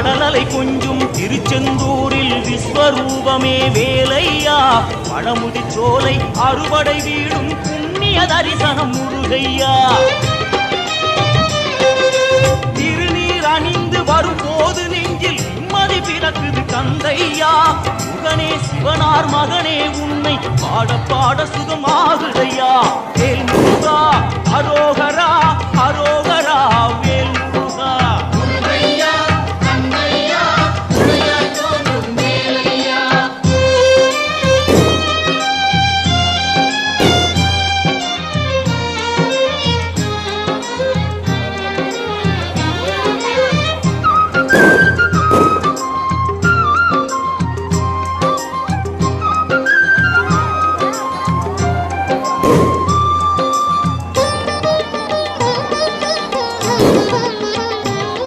கடலலை கொஞ்சும் திருச்செந்தூரில் விஸ்வரூபமே வேலையா பழமுதி சோலை அறுபடை வீடும் புண்ணிய தரிசனம் முருகையா திருநீர் அணிந்து வரும்போது நெஞ்சில் நிம்மதி பிறக்குது கந்தையா முகனே சிவனார் மகனே உன்னை பாட பாட சுகமாகுதையா வேல் முருகா அரோகரா அரோகரா வேல்